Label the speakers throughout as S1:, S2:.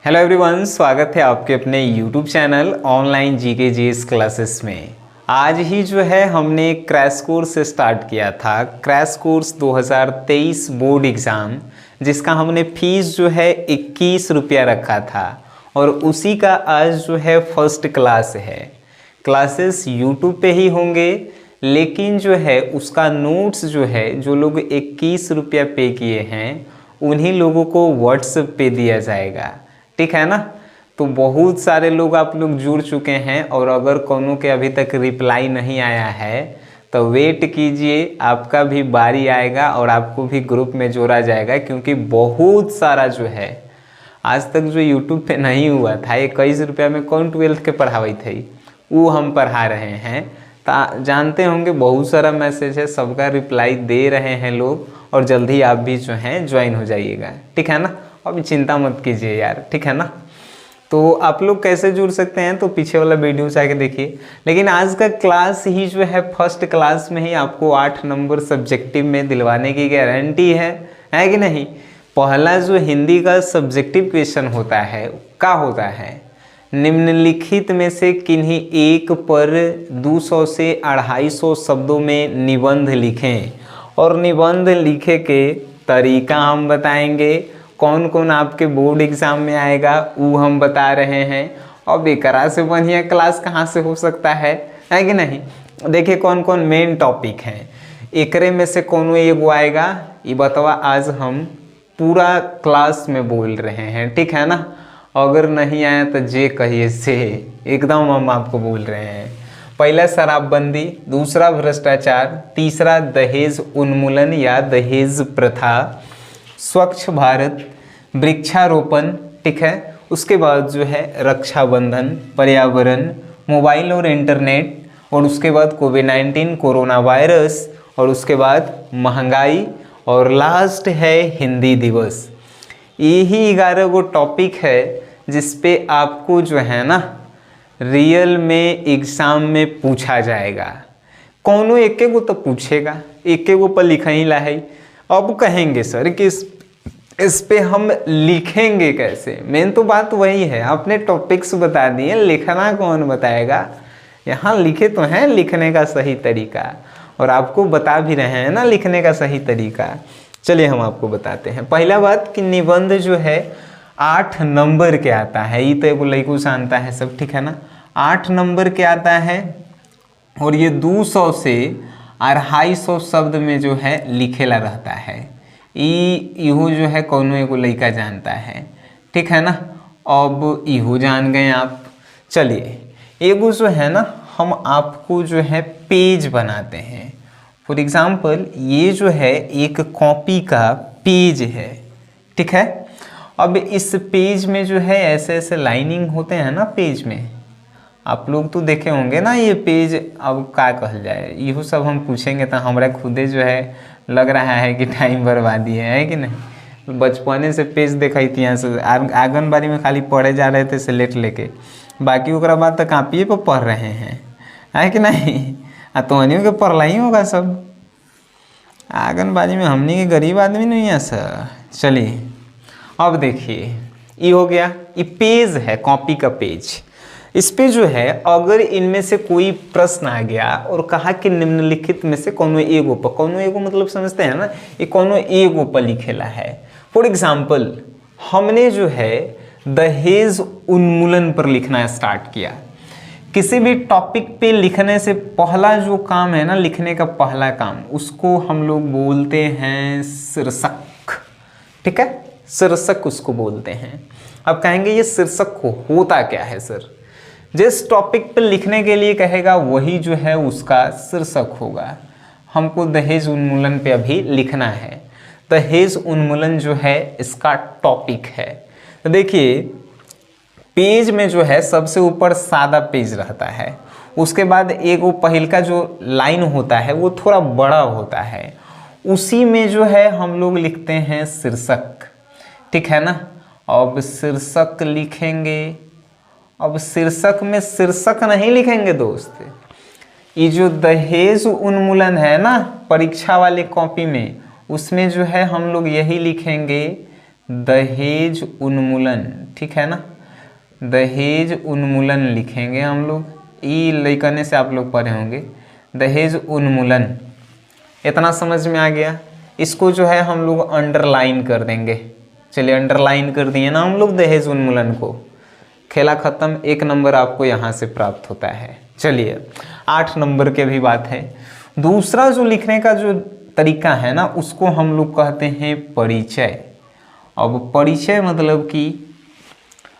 S1: Hello everyone, स्वागत है आपके अपने YouTube channel online GK GS classes में। आज ही जो है हमने क्रैश कोर्स स्टार्ट किया था, क्रैश कोर्स 2023 बोर्ड एग्ज़ाम, जिसका हमने फीस जो है 21 रुपया रखा था और उसी का आज जो है फर्स्ट क्लास है। क्लासेस यूट्यूब पे ही होंगे, लेकिन जो है उसका नोट्स जो है जो लोग 21 रुपया पे किए हैं उन्हीं लोगों को व्हाट्सएप पे दिया जाएगा, ठीक है ना। तो बहुत सारे लोग आप लोग जुड़ चुके हैं और अगर कोनो के अभी तक रिप्लाई नहीं आया है तो वेट कीजिए, आपका भी बारी आएगा और आपको भी ग्रुप में जोड़ा जाएगा, क्योंकि बहुत सारा जो है आज तक जो यूट्यूब पे नहीं हुआ था, 21 रुपया में कौन 12th के पढ़ाई थी, वो हम पढ़ा रहे हैं। जानते होंगे बहुत सारा मैसेज है, सबका रिप्लाई दे रहे हैं लोग और जल्दी आप भी जो हैं ज्वाइन हो जाइएगा, ठीक है ना। अभी चिंता मत कीजिए यार, ठीक है ना। तो आप लोग कैसे जुड़ सकते हैं तो पीछे वाला वीडियो जाके देखिए। लेकिन आज का क्लास ही जो है फर्स्ट क्लास में ही आपको 8 नंबर सब्जेक्टिव में दिलवाने की गारंटी है कि नहीं। पहला जो हिंदी का सब्जेक्टिव क्वेश्चन होता है क्या होता है, निम्नलिखित में से किन्हीं एक पर 200 से 250 शब्दों में निबंध लिखें, और निबंध लिखे के तरीका हम बताएंगे, कौन कौन आपके बोर्ड एग्जाम में आएगा वो हम बता रहे हैं। अब एकरा से बढ़िया क्लास कहाँ से हो सकता है कि नहीं। देखिए कौन कौन मेन टॉपिक हैं, एकरे में से कौन एगो आएगा ये बतावा आज हम पूरा क्लास में बोल रहे हैं, ठीक है ना। अगर नहीं आया तो जे कहिए से एकदम हम आपको बोल रहे हैं। पहला शराबबंदी, दूसरा भ्रष्टाचार, तीसरा दहेज उन्मूलन या दहेज प्रथा, स्वच्छ भारत, वृक्षारोपण, ठीक है। उसके बाद जो है रक्षाबंधन, पर्यावरण, मोबाइल और इंटरनेट, और उसके बाद कोविड-19 कोरोना वायरस, और उसके बाद महंगाई, और लास्ट है हिंदी दिवस। यही 11 गो टॉपिक है जिस पे आपको जो है ना रियल में एग्ज़ाम में पूछा जाएगा। कौनो एक गो तो पूछेगा, एक गो पर लिखा ही ला है। अब कहेंगे सर कि इस पे हम लिखेंगे कैसे, मेन तो बात वही है। आपने टॉपिक्स बता दिए, लिखना कौन बताएगा। यहाँ लिखे तो हैं लिखने का सही तरीका, और आपको बता भी रहे हैं ना लिखने का सही तरीका। चलिए हम आपको बताते हैं। पहला बात कि निबंध जो है 8 नंबर के आता है, ये तो एगो लइको से आता है सब, ठीक है ना। 8 नंबर के आता है और ये 200 से 250 शब्द में जो है लिखेला रहता है। इहो जो है कौनो एगो लइका जानता है, ठीक है ना। अब इहो जान गए आप। चलिए एगो जो है ना हम आपको जो है पेज बनाते हैं। फॉर एग्ज़ाम्पल ये जो है एक कॉपी का पेज है, ठीक है। अब इस पेज में जो है ऐसे ऐसे लाइनिंग होते हैं ना पेज में, आप लोग तो देखे होंगे ना ये पेज। अब क्या कहल जाए, इहो सब हम पूछेंगे तो हमारा खुदे जो है लग रहा है कि टाइम बर्बादी है कि नहीं। बचपने से पेज देखा थी, यहाँ से आंगनबाड़ी में खाली पढ़े जा रहे थे स्लेट लेके, बाकी ओकरा बाद तो कापिए पर पढ़ रहे हैं, है कि नहीं। तोहनियों के पढ़ला ही होगा सब, आंगनबाड़ी में हमनी के गरीब आदमी नहीं है सर। चलिए अब देखिए ये हो गया, ये पेज है कॉपी का पेज। इस पे जो है अगर इनमें से कोई प्रश्न आ गया और कहा कि निम्नलिखित में से कोनो एगो पर, कोनो एगो मतलब समझते हैं ना, ये कोनो एगो पर लिखेला है। फॉर एग्जाम्पल हमने जो है दहेज उन्मूलन पर लिखना स्टार्ट किया। किसी भी टॉपिक पे लिखने से पहला जो काम है ना, लिखने का पहला काम, उसको हम लोग बोलते हैं शीर्षक, ठीक है। शीर्षक उसको बोलते हैं। अब कहेंगे ये शीर्षक होता क्या है सर। जिस टॉपिक पर लिखने के लिए कहेगा वही जो है उसका शीर्षक होगा। हमको दहेज उन्मूलन पे अभी लिखना है, दहेज उन्मूलन जो है इसका टॉपिक है। तो देखिए पेज में जो है सबसे ऊपर सादा पेज रहता है, उसके बाद एक वो पहल का जो लाइन होता है वो थोड़ा बड़ा होता है, उसी में जो है हम लोग लिखते हैं शीर्षक, ठीक है ना। अब शीर्षक लिखेंगे, अब शीर्षक में शीर्षक नहीं लिखेंगे दोस्त, ये जो दहेज उन्मूलन है ना परीक्षा वाले कॉपी में, उसमें जो है हम लोग यही लिखेंगे दहेज उन्मूलन, ठीक है ना, दहेज उन्मूलन लिखेंगे हम लोग। ई लिखने से आप लोग पढ़े होंगे, दहेज उन्मूलन। इतना समझ में आ गया। इसको जो है हम लोग अंडरलाइन कर देंगे। चलिए अंडरलाइन कर दिए ना हम लोग दहेज उन्मूलन को। खेला खत्म, 1 नंबर आपको यहाँ से प्राप्त होता है। चलिए 8 नंबर के भी बात है। दूसरा जो लिखने का जो तरीका है ना, उसको हम लोग कहते हैं परिचय। अब परिचय मतलब कि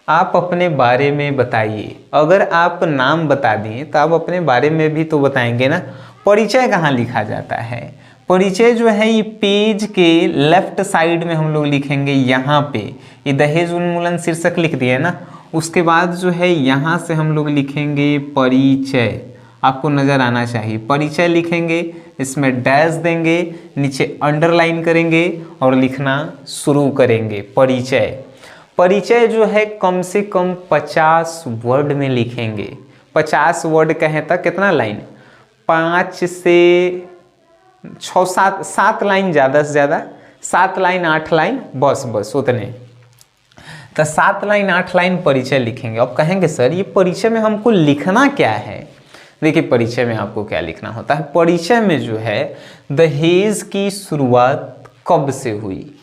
S1: आप अपने बारे में बताइए। अगर आप नाम बता दिए तो आप अपने बारे में भी तो बताएंगे ना। परिचय कहाँ लिखा जाता है? परिचय जो है ये पेज के लेफ्ट साइड में हम लोग लिखेंगे। यहाँ पे ये दहेज उन्मूलन शीर्षक लिख दिए ना, उसके बाद जो है यहाँ से हम लोग लिखेंगे परिचय। आपको नज़र आना चाहिए, परिचय लिखेंगे, इसमें डैश देंगे, नीचे अंडरलाइन करेंगे और लिखना शुरू करेंगे परिचय। परिचय जो है कम से कम 50 वर्ड में लिखेंगे। 50 वर्ड कहें तो कितना लाइन? 5 से 6 7 लाइन, ज़्यादा से ज़्यादा 7 लाइन 8 लाइन, बस उतने। तो 7 लाइन 8 लाइन परिचय लिखेंगे। अब कहेंगे सर ये परिचय में हमको लिखना क्या है? देखिए परिचय में आपको क्या लिखना होता है। परिचय में जो है दहेज की शुरुआत कब से हुई,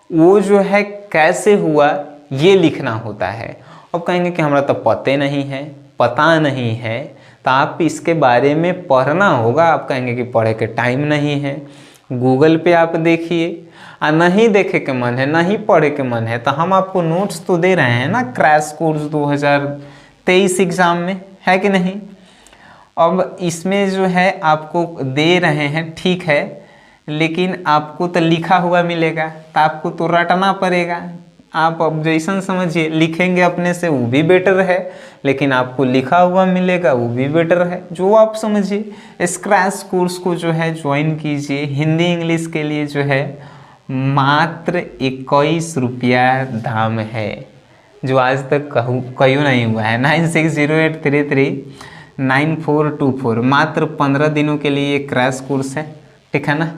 S1: वो जो है कैसे हुआ, ये लिखना होता है। अब कहेंगे कि हमारा तो पता नहीं है, तो आप इसके बारे में पढ़ना होगा। आप कहेंगे कि पढ़े के टाइम नहीं है, गूगल पे आप देखिए। नहीं देखे के मन है, नहीं पढ़े के मन है, तो हम आपको नोट्स तो दे रहे हैं ना क्रैश कोर्स 2023 एग्ज़ाम में, है कि नहीं? अब इसमें जो है आपको दे रहे हैं, ठीक है, लेकिन आपको तो लिखा हुआ मिलेगा, तो आपको तो रटना पड़ेगा। आप अब जैसन समझिए, लिखेंगे अपने से वो भी बेटर है, लेकिन आपको लिखा हुआ मिलेगा वो भी बेटर है, जो आप समझिए। इस क्रैश कोर्स को जो है ज्वाइन कीजिए। हिंदी इंग्लिश के लिए जो है मात्र 21 रुपया दाम है, जो आज तक कहीं नहीं हुआ है। 9608339424, मात्र 15 दिनों के लिए ये क्रैश कोर्स है, ठीक है ना।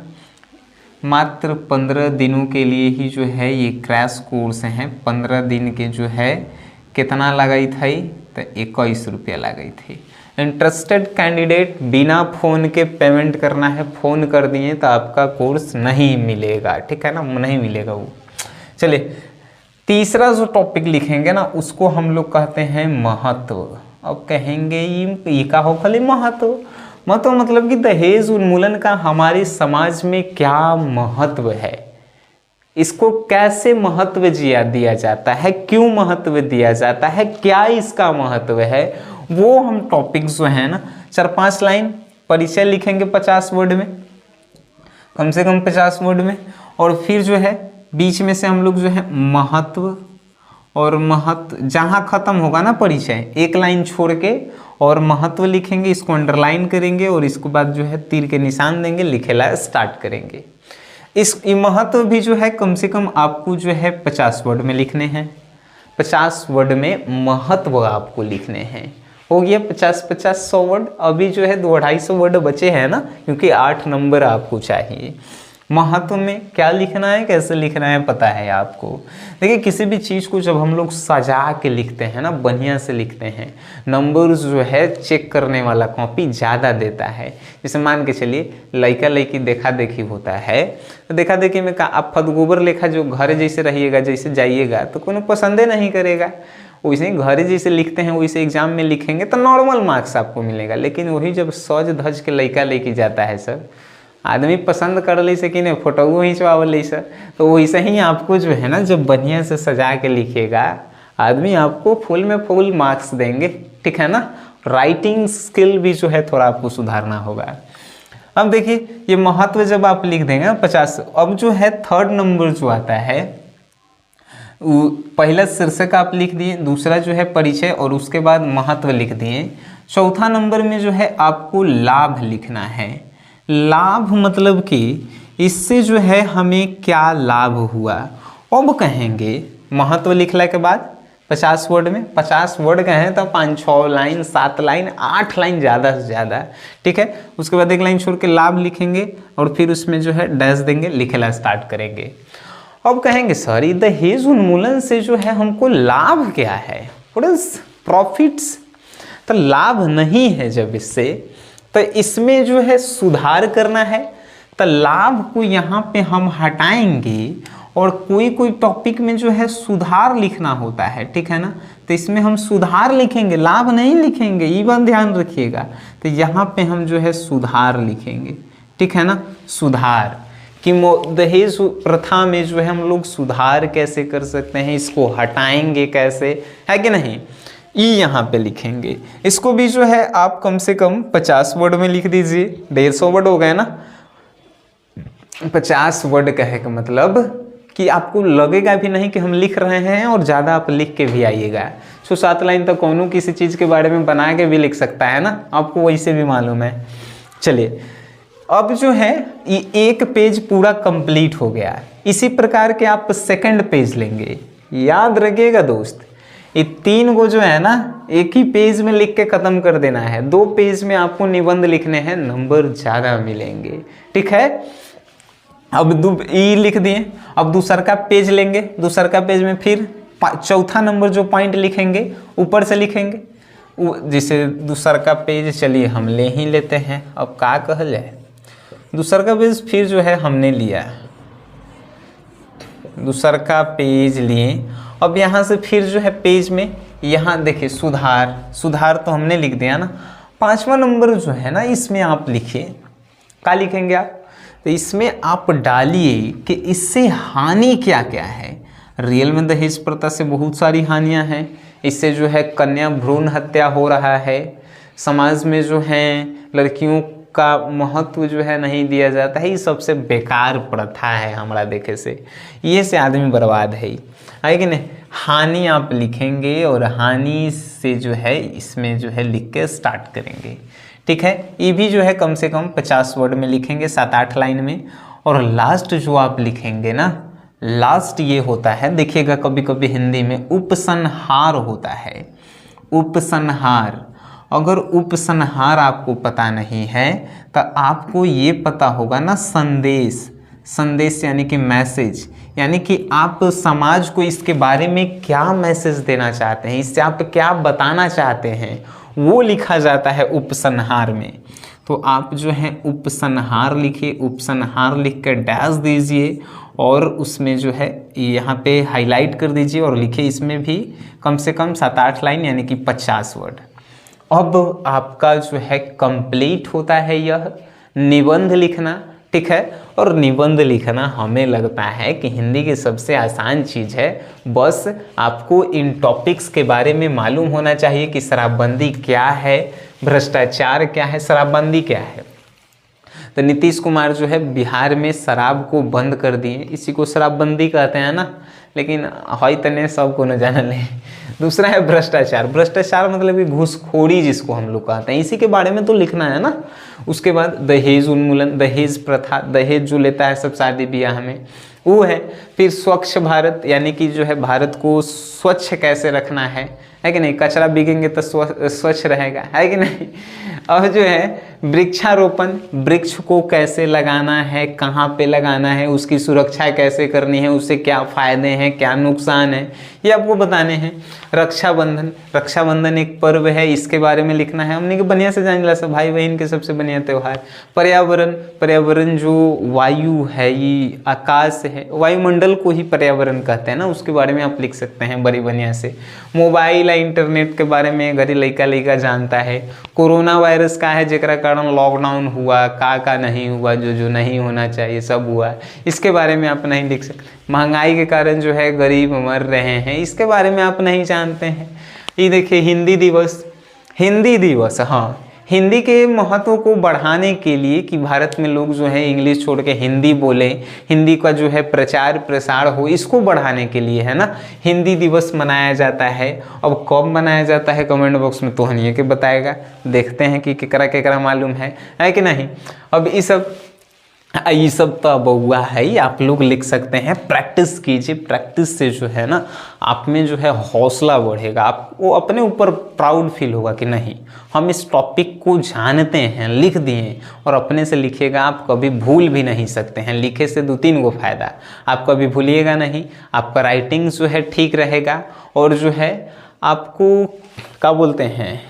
S1: मात्र 15 दिनों के लिए ही जो है ये क्रैश कोर्स हैं। 15 दिन के जो है कितना लगाई थी? तो 21 रुपया लगाई थी। इंटरेस्टेड कैंडिडेट बिना फ़ोन के पेमेंट करना है, फ़ोन कर दिए तो आपका कोर्स नहीं मिलेगा, ठीक है ना, नहीं मिलेगा वो। चलिए तीसरा जो टॉपिक लिखेंगे ना, उसको हम लोग कहते हैं महत्व। अब कहेंगे ये का हो खाली महत्व मतलब कि दहेज उन्मूलन का हमारे समाज में क्या महत्व है, इसको कैसे महत्व दिया जाता है, क्यों महत्व दिया जाता है, क्या इसका महत्व है, वो हम टॉपिक जो है ना 4-5 लाइन परिचय लिखेंगे 50 वर्ड में, कम से कम 50 वर्ड में। और फिर जो है बीच में से हम लोग जो है महत्व और जहाँ ख़त्म होगा ना परिचय, 1 लाइन छोड़ के और महत्व लिखेंगे, इसको अंडरलाइन करेंगे और इसके बाद जो है तीर के निशान देंगे, लिखेला स्टार्ट करेंगे। इस महत्व भी जो है कम से कम आपको जो है 50 वर्ड में लिखने हैं। 50 वर्ड में महत्व आपको लिखने हैं। हो गया 50-50-100 वर्ड। अभी जो है 200-250 वर्ड बचे हैं ना, क्योंकि 8 नंबर आपको चाहिए। महत्व में क्या लिखना है, कैसे लिखना है, पता है आपको। देखिए किसी भी चीज़ को जब हम लोग सजा के लिखते हैं ना, बढ़िया से लिखते हैं, नंबर जो है चेक करने वाला कॉपी ज़्यादा देता है। जैसे मान के चलिए लड़का लड़की देखा देखी होता है, तो देखा देखी में का आप फतगोबर लेखा जो घर जैसे रहिएगा, जैसे जाइएगा तो कोई पसंदे नहीं करेगा। वैसे ही घर जैसे लिखते हैं वैसे एग्जाम में लिखेंगे तो नॉर्मल मार्क्स आपको मिलेगा। लेकिन वही जब सज धज के लड़का लेके जाता है सर, आदमी पसंद कर ली से कि नहीं, फोटो खिंचवावल ली सर, तो वैसे ही आपको जो है ना जब बढ़िया से सजा के लिखेगा आदमी, आपको फुल में फुल मार्क्स देंगे, ठीक है ना। राइटिंग स्किल भी जो है थोड़ा आपको सुधारना होगा। अब देखिए ये महत्व जब आप लिख देंगे 50, अब जो है 3rd नंबर जो आता है, पहला शीर्षक आप लिख दिए, दूसरा जो है परिचय और उसके बाद महत्व लिख दिए। 4था नंबर में जो है आपको लाभ लिखना है। लाभ मतलब कि इससे जो है हमें क्या लाभ हुआ। अब कहेंगे महत्व लिखने के बाद 50 वर्ड में, 50 वर्ड कहें तो 5-6 लाइन, 7 लाइन, 8 लाइन ज़्यादा से ज़्यादा, ठीक है। उसके बाद 1 लाइन छोड़ के लाभ लिखेंगे और फिर उसमें जो है डैश देंगे, लिखेला स्टार्ट करेंगे। अब कहेंगे सर ये दहेज उन्मूलन से जो है हमको लाभ क्या है, व्हाट इज प्रॉफिट्स। तो लाभ नहीं है जब इससे, तो इसमें जो है सुधार करना है। तो लाभ को यहाँ पे हम हटाएंगे और कोई कोई टॉपिक में जो है सुधार लिखना होता है, ठीक है ना। तो इसमें हम सुधार लिखेंगे, लाभ नहीं लिखेंगे, ये बात ध्यान रखिएगा। तो यहाँ पे हम जो है सुधार लिखेंगे, ठीक है ना। सुधार कि दहेज प्रथा में जो है हम लोग सुधार कैसे कर सकते हैं, इसको हटाएंगे कैसे, है कि नहीं, ये यहाँ पे लिखेंगे। इसको भी जो है आप कम से कम 50 वर्ड में लिख दीजिए। 150 वर्ड हो गए ना। 50 वर्ड कहे का मतलब कि आपको लगेगा भी नहीं कि हम लिख रहे हैं और ज़्यादा आप लिख के भी आइएगा। 6-7 लाइन तक कौन किसी चीज़ के बारे में बना के भी लिख सकता है ना, आपको वैसे भी मालूम है। चलिए अब जो है ये एक पेज पूरा कंप्लीट हो गया। इसी प्रकार के आप सेकंड पेज लेंगे। याद रखिएगा दोस्त, ये 3 को जो है ना एक ही पेज में लिख के ख़त्म कर देना है। 2 पेज में आपको निबंध लिखने हैं, नंबर ज़्यादा मिलेंगे, ठीक है। अब ई लिख दिए। अब दूसरा का पेज लेंगे। दूसरा का पेज में फिर चौथा नंबर जो पॉइंट लिखेंगे ऊपर से लिखेंगे। जिसे दूसरा का पेज चलिए हम ले ही लेते हैं। अब क्या कहल जाए, दूसरा का पेज फिर जो है हमने लिया, दूसरा का पेज लिए। अब यहाँ से फिर जो है पेज में यहाँ देखिए सुधार, सुधार तो हमने लिख दिया ना। 5वां नंबर जो है ना इसमें आप लिखिए, क्या लिखेंगे आप, तो इसमें आप डालिए कि इससे हानि क्या क्या है। रियल में दहेज प्रथा से बहुत सारी हानियां हैं। इससे जो है कन्या भ्रूण हत्या हो रहा है, समाज में जो है लड़कियों का महत्व जो है नहीं दिया जाता है। ये सबसे बेकार प्रथा है हमारा देखे से, ये से आदमी बर्बाद है कि नहीं। हानि आप लिखेंगे और हानि से जो है इसमें जो है लिख के स्टार्ट करेंगे, ठीक है। ये भी जो है कम से कम 50 वर्ड में लिखेंगे, 7-8 लाइन में। और लास्ट जो आप लिखेंगे ना, लास्ट ये होता है, देखिएगा कभी कभी हिंदी में उपसंहार होता है। उपसंहार, अगर उपसंहार आपको पता नहीं है तो आपको ये पता होगा ना संदेश। संदेश यानी कि मैसेज, यानी कि आप समाज को इसके बारे में क्या मैसेज देना चाहते हैं, इससे आप क्या बताना चाहते हैं, वो लिखा जाता है उपसंहार में। तो आप जो है उपसंहार लिखिए, उपसंहार लिख कर डैश दीजिए और उसमें जो है यहाँ पे हाईलाइट कर दीजिए और लिखिए इसमें भी कम से कम 7-8 लाइन यानी कि 50 वर्ड। अब आपका जो है कंप्लीट होता है यह निबंध लिखना, ठीक है। और निबंध लिखना हमें लगता है कि हिंदी की सबसे आसान चीज़ है। बस आपको इन टॉपिक्स के बारे में मालूम होना चाहिए कि शराबबंदी क्या है, भ्रष्टाचार क्या है, शराबबंदी क्या है। तो नीतीश कुमार जो है बिहार में शराब को बंद कर दिए, इसी को शराबबंदी कहते हैं ना, लेकिन हई तने सबको न जानल है। दूसरा है भ्रष्टाचार। भ्रष्टाचार मतलब कि घूसखोरी जिसको हम लोग कहते हैं, इसी के बारे में तो लिखना है ना। उसके बाद दहेज उन्मूलन, दहेज प्रथा, दहेज जो लेता है सब शादी ब्याह में, वो है। फिर स्वच्छ भारत, यानी कि जो है भारत को स्वच्छ कैसे रखना है कि नहीं। कचरा बिकेंगे तो स्वच्छ रहेगा, है कि नहीं। और जो है वृक्षारोपण, वृक्ष को कैसे लगाना है, कहाँ पे लगाना है, उसकी सुरक्षा कैसे करनी है, उससे क्या फ़ायदे हैं क्या नुकसान है, ये आपको बताने हैं। रक्षाबंधन, रक्षाबंधन एक पर्व है, इसके बारे में लिखना है हमने कि बढ़िया से जान ला सब भाई बहन के सबसे बढ़िया त्यौहार। पर्यावरण, पर्यावरण जो वायु है, ये आकाश है, वायुमंडल को ही पर्यावरण कहते हैं ना, उसके बारे में आप लिख सकते हैं बड़ी बढ़िया से। मोबाइल या इंटरनेट के बारे में घरी लइका जानता है। कोरोना वायरस का है जेकरा कारण लॉकडाउन हुआ, का नहीं हुआ, जो नहीं होना चाहिए सब हुआ, इसके बारे में आप नहीं लिख सकते। महंगाई के कारण जो है गरीब मर रहे हैं, इसके बारे में आप नहीं जानते हैं। ये देखिए हिंदी दिवस, हिंदी दिवस, हाँ, हिंदी के महत्व को बढ़ाने के लिए कि भारत में लोग जो है इंग्लिश छोड़ के हिंदी बोले, हिंदी का जो है प्रचार प्रसार हो, इसको बढ़ाने के लिए है ना हिंदी दिवस मनाया जाता है। अब कब मनाया जाता है कमेंट बॉक्स में तो हनिए के बताएगा, देखते हैं कि केकरा केकरा मालूम है कि नहीं। अब इस सब ये सब तो अब हुआ है ही, आप लोग लिख सकते हैं। प्रैक्टिस कीजिए, प्रैक्टिस से जो है ना आप में जो है हौसला बढ़ेगा, आपको अपने ऊपर प्राउड फील होगा कि नहीं हम इस टॉपिक को जानते हैं, लिख दिए। और अपने से लिखिएगा, आप कभी भूल भी नहीं सकते हैं। लिखे से 2-3 गो फायदा, आप कभी भूलिएगा नहीं, आपका राइटिंग जो है ठीक रहेगा, और जो है आपको क्या बोलते हैं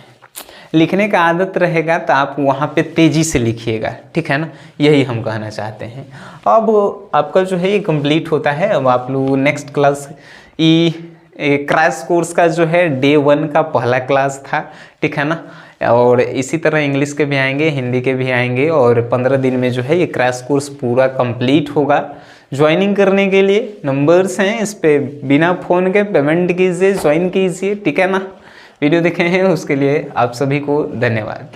S1: लिखने का आदत रहेगा, तो आप वहाँ पे तेज़ी से लिखिएगा, ठीक है ना। यही हम कहना चाहते हैं। अब आपका जो है ये कंप्लीट होता है। अब आप लोग नेक्स्ट क्लास क्रैश कोर्स का जो है डे 1 का पहला क्लास था, ठीक है ना। और इसी तरह इंग्लिश के भी आएंगे, हिंदी के भी आएंगे, और 15 दिन में जो है ये क्रैश कोर्स पूरा कंप्लीट होगा। ज्वाइनिंग करने के लिए नंबर्स हैं, इस पर बिना फ़ोन के पेमेंट कीजिए, ज्वाइन कीजिए, ठीक है ना। वीडियो देखे हैं उसके लिए आप सभी को धन्यवाद।